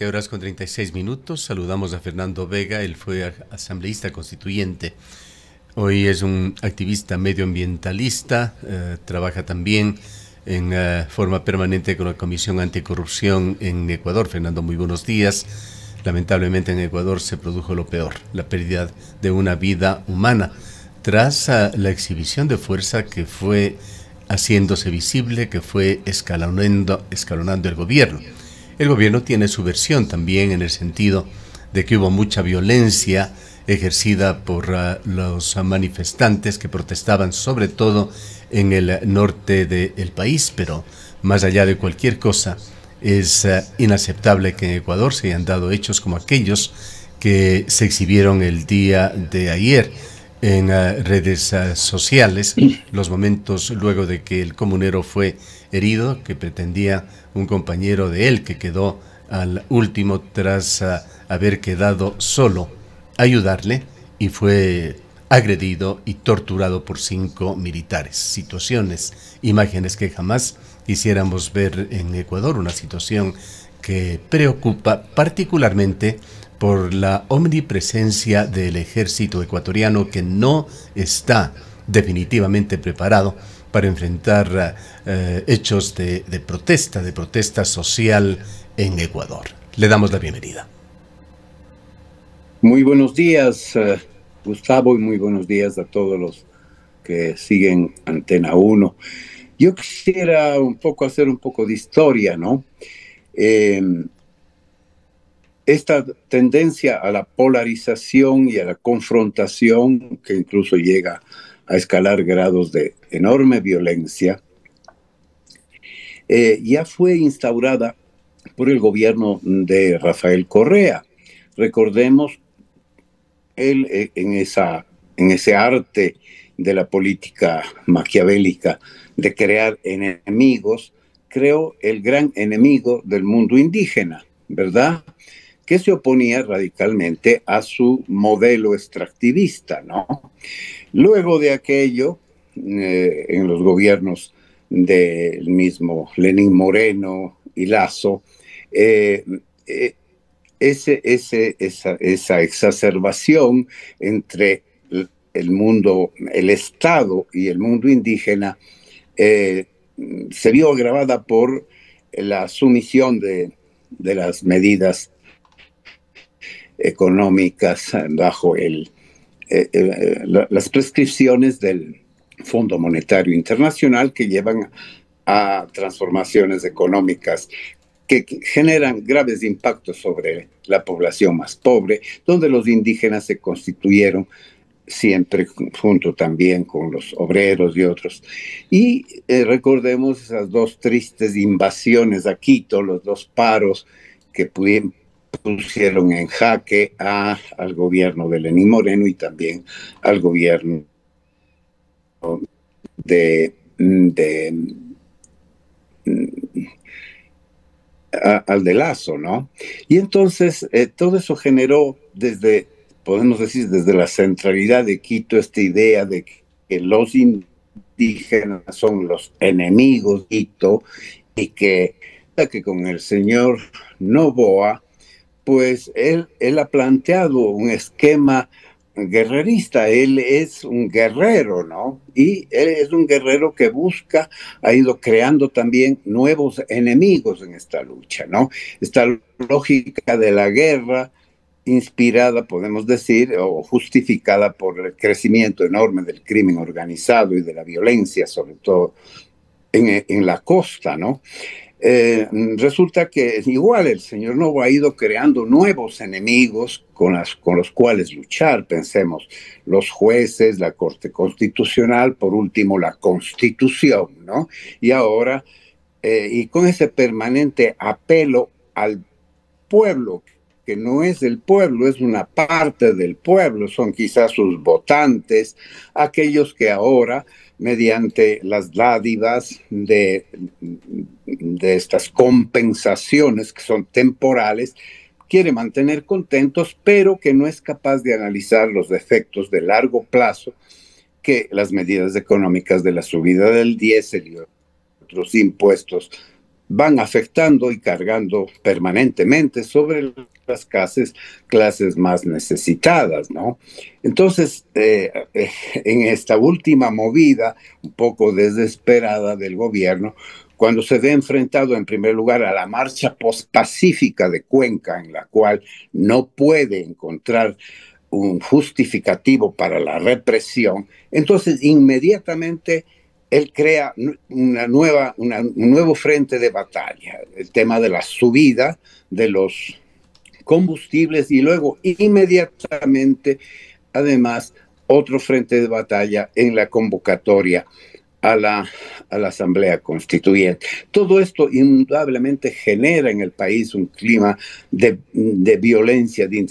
7 horas con 36 minutos. Saludamos a Fernando Vega, él fue asambleísta constituyente. Hoy es un activista medioambientalista, trabaja también en forma permanente con la Comisión Anticorrupción en Ecuador. Fernando, muy buenos días. Lamentablemente en Ecuador se produjo lo peor, la pérdida de una vida humana, tras la exhibición de fuerza que fue haciéndose visible, que fue escalonando el gobierno. El gobierno tiene su versión también en el sentido de que hubo mucha violencia ejercida por los manifestantes que protestaban sobre todo en el norte del país, pero más allá de cualquier cosa, es inaceptable que en Ecuador se hayan dado hechos como aquellos que se exhibieron el día de ayer en redes sociales, los momentos luego de que el comunero fue herido, que pretendía un compañero de él que quedó al último tras haber quedado solo, ayudarle, y fue agredido y torturado por 5 militares. Situaciones, imágenes que jamás quisiéramos ver en Ecuador, una situación que preocupa particularmente por la omnipresencia del ejército ecuatoriano, que no está definitivamente preparado para enfrentar hechos de protesta social en Ecuador. Le damos la bienvenida. Muy buenos días, Gustavo, y muy buenos días a todos los que siguen Antena 1. Yo quisiera hacer un poco de historia, ¿no? Esta tendencia a la polarización y a la confrontación, que incluso llega a escalar grados de enorme violencia, ya fue instaurada por el gobierno de Rafael Correa. Recordemos, él en ese arte de la política maquiavélica de crear enemigos, creó el gran enemigo del mundo indígena, ¿verdad?, que se oponía radicalmente a su modelo extractivista, ¿no? Luego de aquello, en los gobiernos del mismo Lenín Moreno y Lasso, esa exacerbación entre el mundo, el Estado y el mundo indígena, se vio agravada por la sumisión de las medidas económicas bajo las prescripciones del Fondo Monetario Internacional, que llevan a transformaciones económicas que generan graves impactos sobre la población más pobre, donde los indígenas se constituyeron siempre junto también con los obreros y otros. Y recordemos esas 2 tristes invasiones a Quito, los 2 paros que pusieron en jaque al gobierno de Lenín Moreno y también al gobierno al de Lasso, ¿no? Y entonces todo eso generó podemos decir, desde la centralidad de Quito, esta idea de que los indígenas son los enemigos de Quito, y que con el señor Noboa, pues él ha planteado un esquema guerrerista. Él es un guerrero, ¿no? Y él es un guerrero que ha ido creando también nuevos enemigos en esta lucha, ¿no? Esta lógica de la guerra, inspirada, podemos decir, o justificada por el crecimiento enorme del crimen organizado y de la violencia, sobre todo en la costa, ¿no? Resulta que igual el señor Novo ha ido creando nuevos enemigos con los cuales luchar. Pensemos, los jueces, la Corte Constitucional, por último la Constitución, ¿no? Y ahora, y con ese permanente apelo al pueblo, que no es el pueblo, es una parte del pueblo, son quizás sus votantes, aquellos que ahora, mediante las dádivas de estas compensaciones que son temporales, quiere mantener contentos, pero que no es capaz de analizar los efectos de largo plazo que las medidas económicas de la subida del diésel y otros impuestos van afectando y cargando permanentemente sobre las clases más necesitadas, ¿no? Entonces, en esta última movida, un poco desesperada del gobierno, cuando se ve enfrentado en primer lugar a la marcha post-pacífica de Cuenca, en la cual no puede encontrar un justificativo para la represión, entonces inmediatamente él crea un nuevo frente de batalla, el tema de la subida de los combustibles y luego inmediatamente, además, otro frente de batalla en la convocatoria a la Asamblea Constituyente. Todo esto indudablemente genera en el país un clima de violencia, de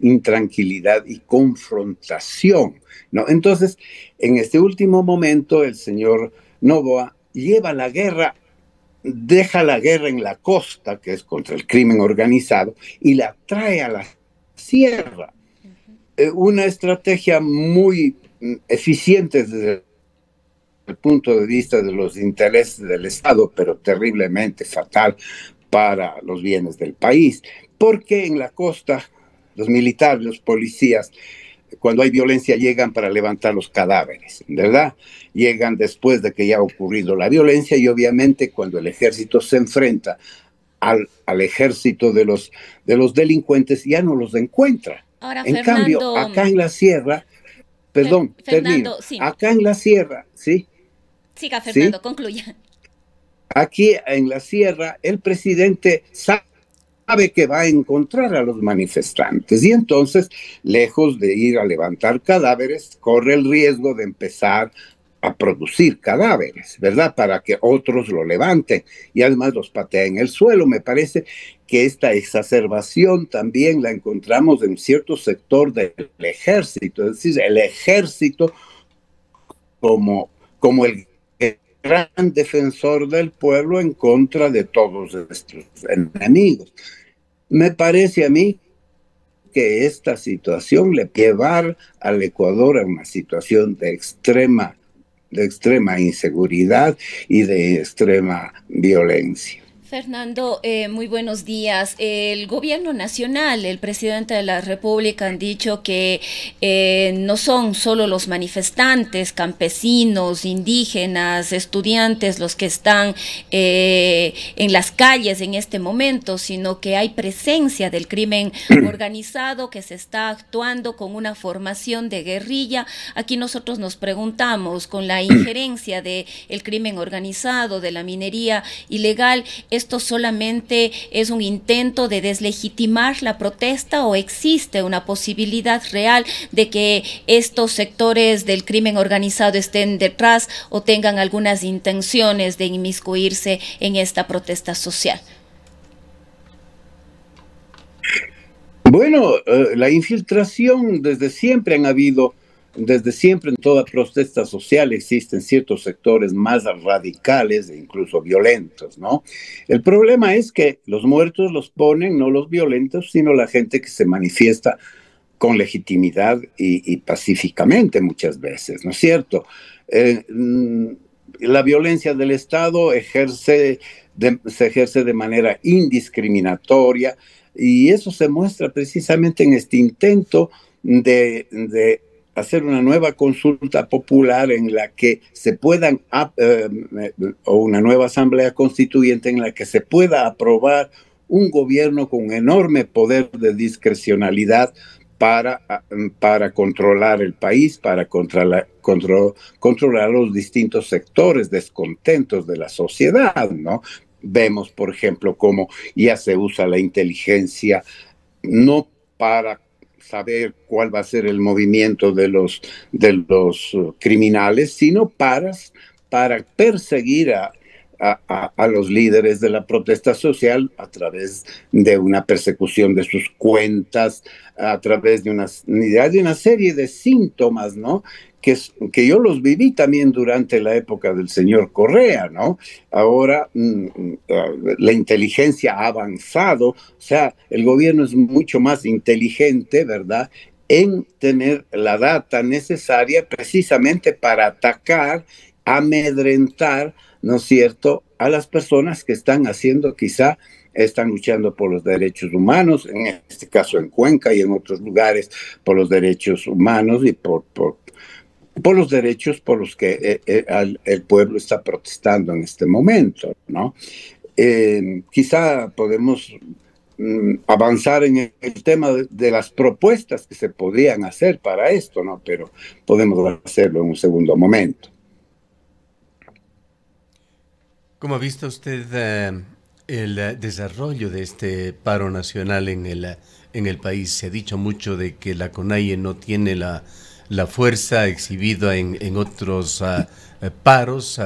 intranquilidad y confrontación, ¿no? Entonces, en este último momento, el señor Noboa lleva la guerra, deja la guerra en la costa, que es contra el crimen organizado, y la trae a la sierra. Una estrategia muy eficiente desde el punto de vista de los intereses del Estado, pero terriblemente fatal para los bienes del país, porque en la costa los militares, los policías, cuando hay violencia llegan para levantar los cadáveres, ¿verdad? Llegan después de que ya ha ocurrido la violencia y obviamente cuando el ejército se enfrenta al ejército de los delincuentes ya no los encuentra. Ahora, En Fernando, cambio, acá en la sierra, perdón, termino, sí. Acá en la sierra, ¿sí? Siga, Fernando, ¿sí? concluya. Aquí en la sierra, el presidente sabe que va a encontrar a los manifestantes y entonces, lejos de ir a levantar cadáveres, corre el riesgo de empezar a producir cadáveres, ¿verdad? Para que otros lo levanten y además los pateen en el suelo. Me parece que esta exacerbación también la encontramos en cierto sector del ejército, es decir, el ejército como el gran defensor del pueblo en contra de todos estos enemigos. Me parece a mí que esta situación le llevar al Ecuador a una situación de extrema inseguridad y de extrema violencia. Fernando, muy buenos días. El gobierno nacional, el presidente de la República han dicho que no son solo los manifestantes, campesinos, indígenas, estudiantes los que están en las calles en este momento, sino que hay presencia del crimen organizado que se está actuando con una formación de guerrilla. Aquí nosotros nos preguntamos, con la injerencia del crimen organizado, de la minería ilegal, ¿esto solamente es un intento de deslegitimar la protesta o existe una posibilidad real de que estos sectores del crimen organizado estén detrás o tengan algunas intenciones de inmiscuirse en esta protesta social? Bueno, la infiltración desde siempre en toda protesta social existen ciertos sectores más radicales e incluso violentos, ¿no? El problema es que los muertos los ponen no los violentos, sino la gente que se manifiesta con legitimidad y pacíficamente muchas veces, ¿no es cierto? La violencia del Estado se ejerce de manera indiscriminatoria y eso se muestra precisamente en este intento de hacer una nueva consulta popular en la que se puedan, o una nueva asamblea constituyente en la que se pueda aprobar un gobierno con enorme poder de discrecionalidad para controlar el país, para controlar los distintos sectores descontentos de la sociedad, ¿no? Vemos, por ejemplo, cómo ya se usa la inteligencia no para saber cuál va a ser el movimiento de los criminales, sino para perseguir a los líderes de la protesta social a través de una persecución de sus cuentas, a través de una serie de síntomas, ¿no? Que yo los viví también durante la época del señor Correa, ¿no? Ahora la inteligencia ha avanzado, o sea, el gobierno es mucho más inteligente, ¿verdad?, en tener la data necesaria precisamente para atacar, amedrentar, ¿no es cierto?, a las personas que están haciendo, quizá están luchando por los derechos humanos, en este caso en Cuenca y en otros lugares, por los derechos humanos y por los derechos por los que el pueblo está protestando en este momento, ¿no? Quizá podemos avanzar en el tema de las propuestas que se podrían hacer para esto, ¿no? Pero podemos hacerlo en un segundo momento. ¿Cómo ha visto usted el desarrollo de este paro nacional en el país? Se ha dicho mucho de que la CONAIE no tiene la fuerza exhibida en otros paros.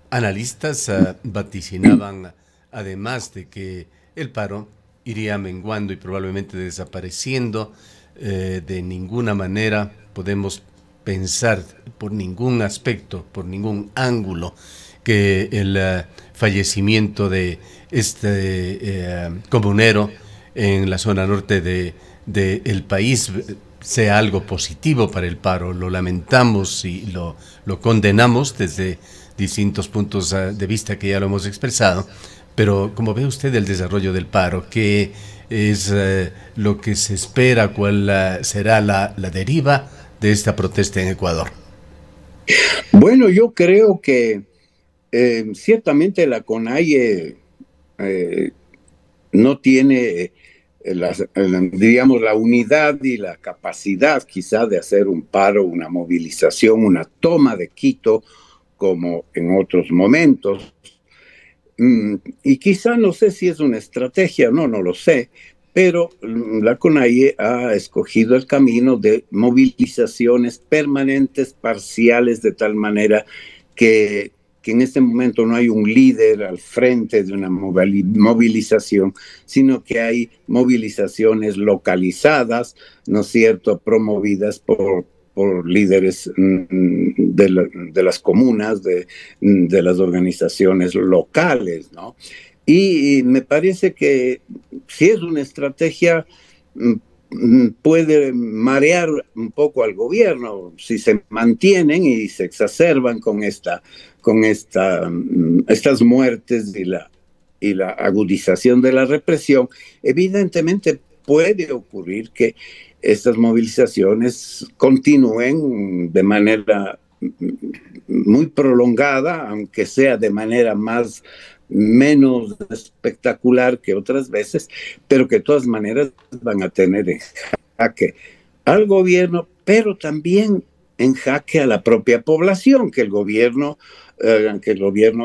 Analistas vaticinaban, además de que el paro iría menguando y probablemente desapareciendo. De ninguna manera podemos pensar por ningún aspecto, por ningún ángulo, que el fallecimiento de este comunero en la zona norte del país sea algo positivo para el paro. Lo lamentamos y lo condenamos desde distintos puntos de vista que ya lo hemos expresado, pero ¿cómo ve usted el desarrollo del paro? ¿Qué es lo que se espera? ¿Cuál será la deriva de esta protesta en Ecuador? Bueno, yo creo que ciertamente la CONAIE no tiene diríamos, la unidad y la capacidad quizá de hacer un paro, una movilización, una toma de Quito como en otros momentos. Y quizá no sé si es una estrategia, no lo sé, pero la CONAIE ha escogido el camino de movilizaciones permanentes, parciales, de tal manera que en este momento no hay un líder al frente de una movilización, sino que hay movilizaciones localizadas, ¿no es cierto?, promovidas por líderes de las comunas, de las organizaciones locales, ¿no? Y me parece que si es una estrategia, puede marear un poco al gobierno si se mantienen y se exacerban con estas muertes y la agudización de la represión. Evidentemente puede ocurrir que estas movilizaciones continúen de manera muy prolongada, aunque sea de manera menos espectacular que otras veces, pero que de todas maneras van a tener en jaque al gobierno, pero también en jaque a la propia población, que el gobierno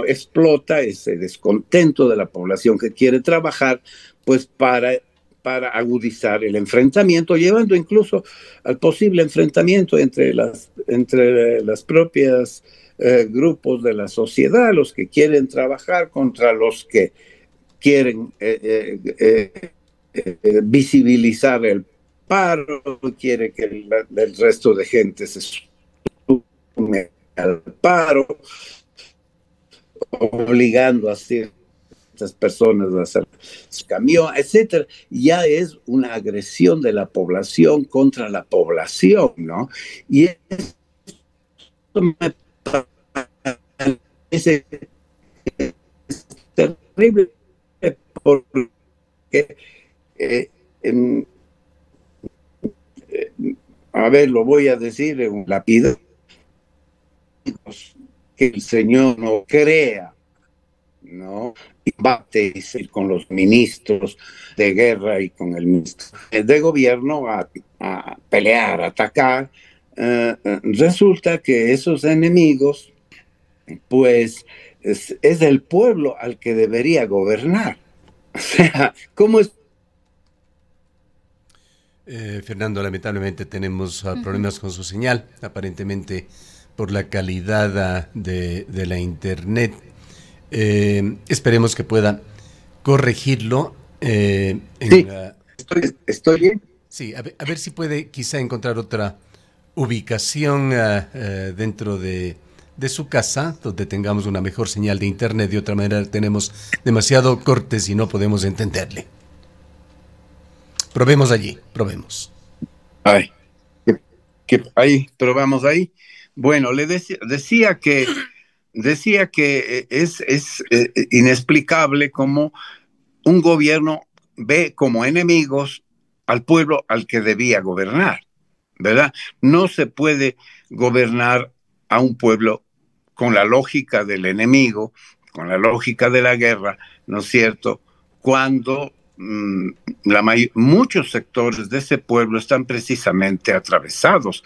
explota ese descontento de la población que quiere trabajar, pues para agudizar el enfrentamiento, llevando incluso al posible enfrentamiento entre las propias grupos de la sociedad, los que quieren trabajar contra los que quieren visibilizar el paro, quiere que el resto de gente se sume al paro, obligando a ciertas personas a hacer su camión, etcétera. Ya es una agresión de la población contra la población, ¿no? Y esto me parece terrible porque a ver, lo voy a decir en lápido, que el Señor no crea, ¿no? Y bate con los ministros de guerra y con el ministro de gobierno a pelear, a atacar. Resulta que esos enemigos, pues, es el pueblo al que debería gobernar. O sea, ¿cómo es? Fernando, lamentablemente tenemos problemas con su señal, aparentemente por la calidad de la internet. Esperemos que pueda corregirlo. Sí, estoy bien. Sí, a ver si puede quizá encontrar otra ubicación dentro de su casa, donde tengamos una mejor señal de internet. De otra manera tenemos demasiado cortes y no podemos entenderle. Probemos allí, probemos. Ay, ahí, probamos ahí. Bueno, le decía que decía que es inexplicable cómo un gobierno ve como enemigos al pueblo al que debía gobernar, ¿verdad? No se puede gobernar a un pueblo con la lógica del enemigo, con la lógica de la guerra, ¿no es cierto? Cuando muchos sectores de ese pueblo están precisamente atravesados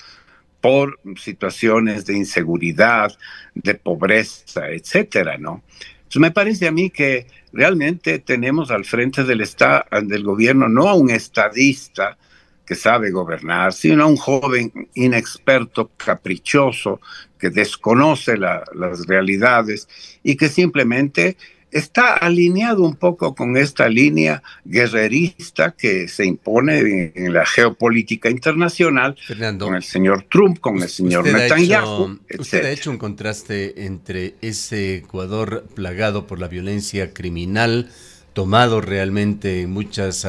por situaciones de inseguridad, de pobreza, etcétera, ¿no? Entonces me parece a mí que realmente tenemos al frente del gobierno no a un estadista que sabe gobernar, sino a un joven inexperto, caprichoso, que desconoce las realidades y que simplemente está alineado un poco con esta línea guerrerista que se impone en la geopolítica internacional, Fernando, con el señor Trump, con el señor Netanyahu, etc. Usted ha hecho un contraste entre ese Ecuador plagado por la violencia criminal, tomado realmente en muchas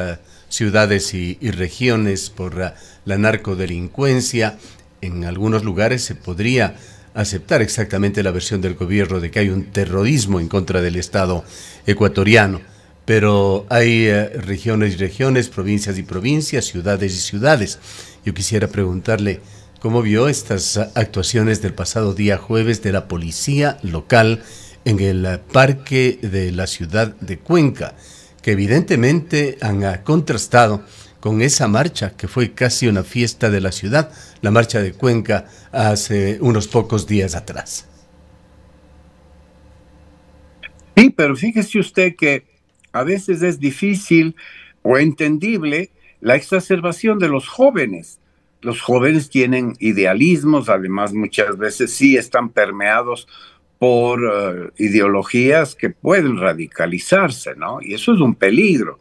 ciudades y regiones por la narcodelincuencia. En algunos lugares se podría aceptar exactamente la versión del gobierno de que hay un terrorismo en contra del Estado ecuatoriano, pero hay regiones y regiones, provincias y provincias, ciudades y ciudades. Yo quisiera preguntarle cómo vio estas actuaciones del pasado día jueves de la policía local en el parque de la ciudad de Cuenca, que evidentemente han contrastado con esa marcha que fue casi una fiesta de la ciudad, la marcha de Cuenca hace unos pocos días atrás. Sí, pero fíjese usted que a veces es difícil o entendible la exacerbación de los jóvenes. Los jóvenes tienen idealismos, además muchas veces sí están permeados por ideologías que pueden radicalizarse, ¿no? Y eso es un peligro.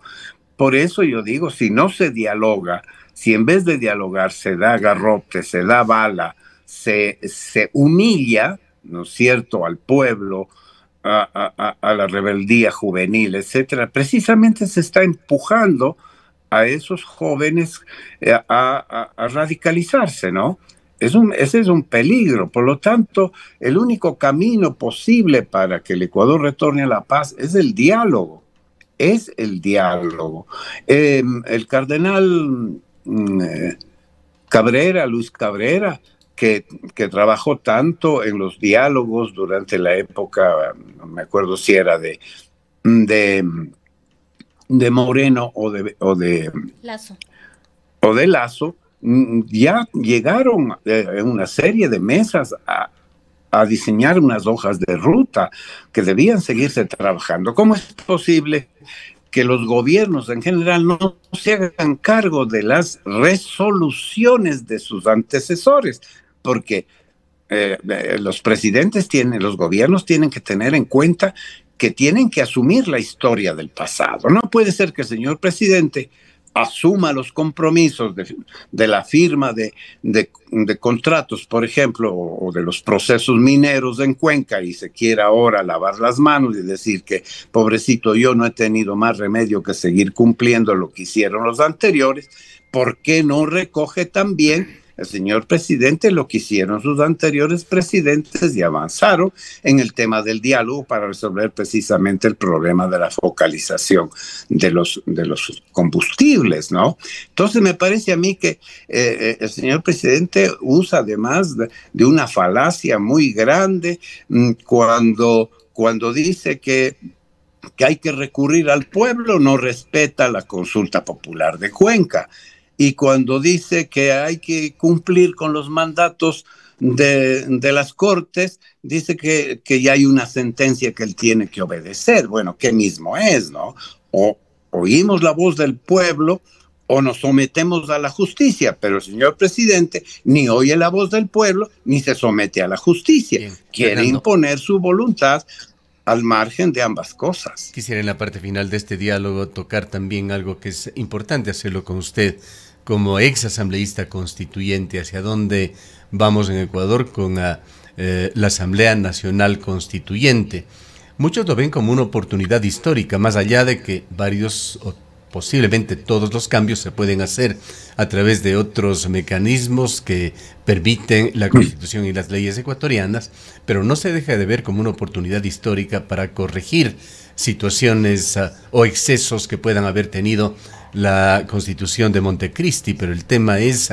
Por eso yo digo, si no se dialoga, si en vez de dialogar se da garrote, se da bala, se humilla, ¿no es cierto?, al pueblo, a la rebeldía juvenil, etcétera, precisamente se está empujando a esos jóvenes a radicalizarse, ¿no? Ese es un peligro. Por lo tanto, el único camino posible para que el Ecuador retorne a la paz es el diálogo. Es el diálogo. El cardenal Cabrera, Luis Cabrera, que trabajó tanto en los diálogos durante la época, no me acuerdo si era de Moreno o de Lasso. O de Lasso, ya llegaron en una serie de mesas a diseñar unas hojas de ruta que debían seguirse trabajando. ¿Cómo es posible que los gobiernos en general no se hagan cargo de las resoluciones de sus antecesores? Porque los gobiernos tienen que tener en cuenta que tienen que asumir la historia del pasado. No puede ser que el señor presidente asuma los compromisos de la firma de contratos, por ejemplo, o de los procesos mineros en Cuenca y se quiera ahora lavar las manos y decir que, pobrecito, yo no he tenido más remedio que seguir cumpliendo lo que hicieron los anteriores. ¿Por qué no recoge también el señor presidente lo que hicieron sus anteriores presidentes y avanzaron en el tema del diálogo para resolver precisamente el problema de la focalización de los combustibles, ¿no? Entonces me parece a mí que el señor presidente usa además de una falacia muy grande cuando dice que hay que recurrir al pueblo, no respeta la consulta popular de Cuenca. Y cuando dice que hay que cumplir con los mandatos de las Cortes, dice que ya hay una sentencia que él tiene que obedecer. Bueno, ¿qué mismo es, no? O oímos la voz del pueblo o nos sometemos a la justicia, pero el señor presidente ni oye la voz del pueblo ni se somete a la justicia. Bien, quiere Fernando, imponer su voluntad al margen de ambas cosas. Quisiera en la parte final de este diálogo tocar también algo que es importante hacerlo con usted como ex asambleísta constituyente. ¿Hacia dónde vamos en Ecuador con la Asamblea Nacional Constituyente? Muchos lo ven como una oportunidad histórica, más allá de que varios posiblemente todos los cambios se pueden hacer a través de otros mecanismos que permiten la Constitución y las leyes ecuatorianas, pero no se deja de ver como una oportunidad histórica para corregir situaciones o excesos que puedan haber tenido la Constitución de Montecristi, pero el tema es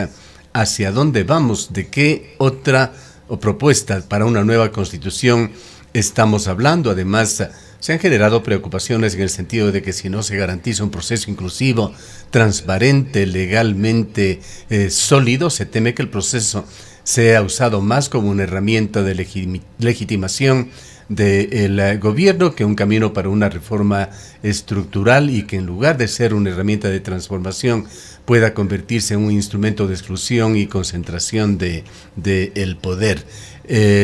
hacia dónde vamos, de qué otra propuesta para una nueva Constitución estamos hablando. Además, se han generado preocupaciones en el sentido de que si no se garantiza un proceso inclusivo, transparente, legalmente sólido, se teme que el proceso sea usado más como una herramienta de legitimación del gobierno que un camino para una reforma estructural, y que en lugar de ser una herramienta de transformación pueda convertirse en un instrumento de exclusión y concentración del poder.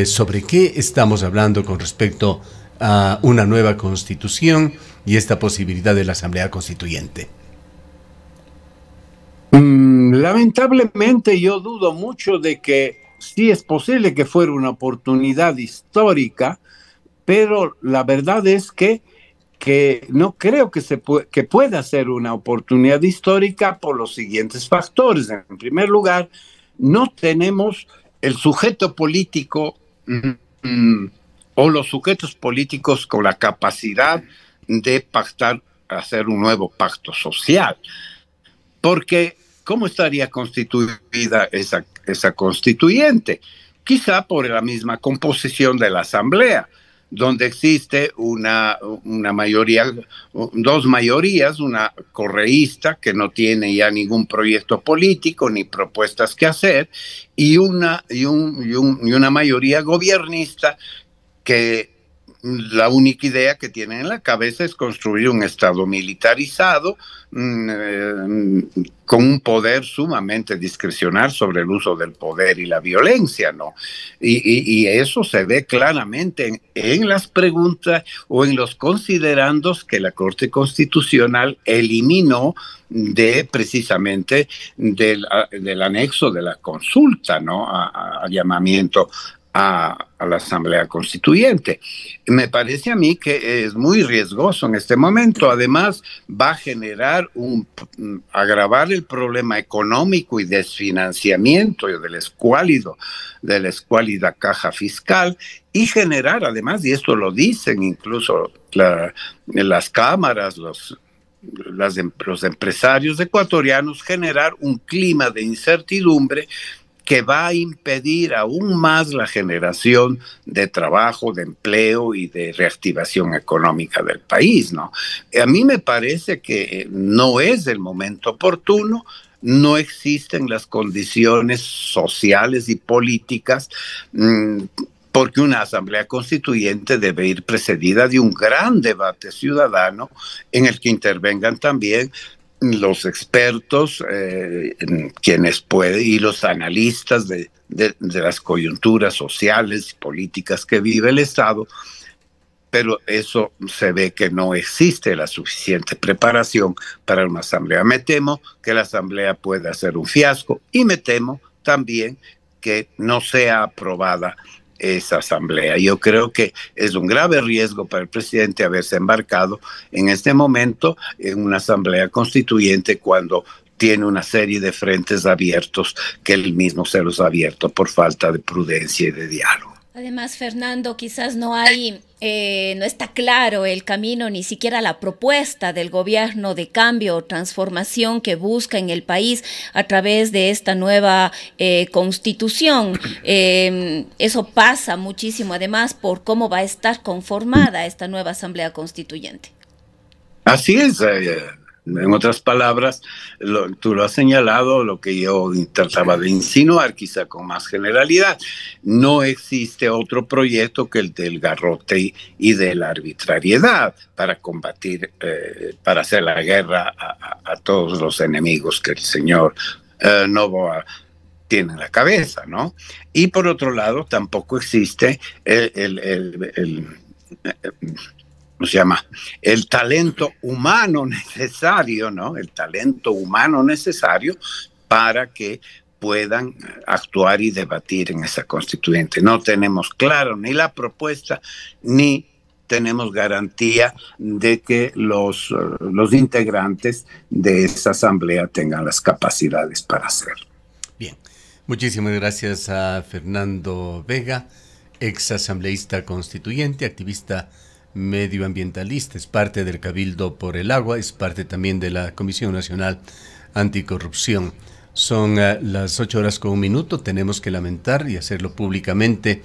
¿Sobre qué estamos hablando con respecto a una nueva constitución y esta posibilidad de la Asamblea Constituyente? Lamentablemente yo dudo mucho de que sí es posible que fuera una oportunidad histórica, pero la verdad es que no creo que pueda ser una oportunidad histórica por los siguientes factores. En primer lugar, no tenemos el sujeto político o los sujetos políticos con la capacidad de pactar, hacer un nuevo pacto social. Porque, ¿cómo estaría constituida esa constituyente? Quizá por la misma composición de la Asamblea, donde existe una mayoría, dos mayorías, una correísta que no tiene ya ningún proyecto político ni propuestas que hacer, y una mayoría gobiernista que la única idea que tienen en la cabeza es construir un Estado militarizado con un poder sumamente discrecional sobre el uso del poder y la violencia, ¿no? Y eso se ve claramente en las preguntas o en los considerandos que la Corte Constitucional eliminó precisamente del anexo de la consulta, ¿no? A llamamiento a la Asamblea Constituyente. Me parece a mí que es muy riesgoso en este momento. Además, va a generar agravar el problema económico y desfinanciamiento de la escuálida caja fiscal, y generar además, y esto lo dicen incluso las cámaras, los empresarios ecuatorianos, generar un clima de incertidumbre que va a impedir aún más la generación de trabajo, de empleo y de reactivación económica del país, ¿no? A mí me parece que no es el momento oportuno, no existen las condiciones sociales y políticas, porque una Asamblea Constituyente debe ir precedida de un gran debate ciudadano en el que intervengan también los expertos, quienes pueden, y los analistas de las coyunturas sociales y políticas que vive el Estado, pero eso se ve que no existe la suficiente preparación para una asamblea. Me temo que la asamblea pueda ser un fiasco, y me temo también que no sea aprobada esa asamblea. Yo creo que es un grave riesgo para el presidente haberse embarcado en este momento en una asamblea constituyente cuando tiene una serie de frentes abiertos que él mismo se los ha abierto por falta de prudencia y de diálogo. Además, Fernando, quizás no está claro el camino, ni siquiera la propuesta del gobierno de cambio o transformación que busca en el país a través de esta nueva constitución. Eso pasa muchísimo, además, por cómo va a estar conformada esta nueva Asamblea Constituyente. Así es. En otras palabras, tú lo has señalado, lo que yo trataba de insinuar, quizá con más generalidad. No existe otro proyecto que el del garrote y de la arbitrariedad para combatir, para hacer la guerra a todos los enemigos que el señor Noboa tiene en la cabeza, ¿no? Y por otro lado, tampoco existe ¿cómo se llama? El talento humano necesario, ¿no? El talento humano necesario para que puedan actuar y debatir en esa constituyente. No tenemos claro ni la propuesta, ni tenemos garantía de que los integrantes de esa asamblea tengan las capacidades para hacerlo. Bien, muchísimas gracias a Fernando Vega, ex asambleísta constituyente, activista medioambientalista, es parte del Cabildo por el Agua, es parte también de la Comisión Nacional Anticorrupción. Son las 8:01, tenemos que lamentar y hacerlo públicamente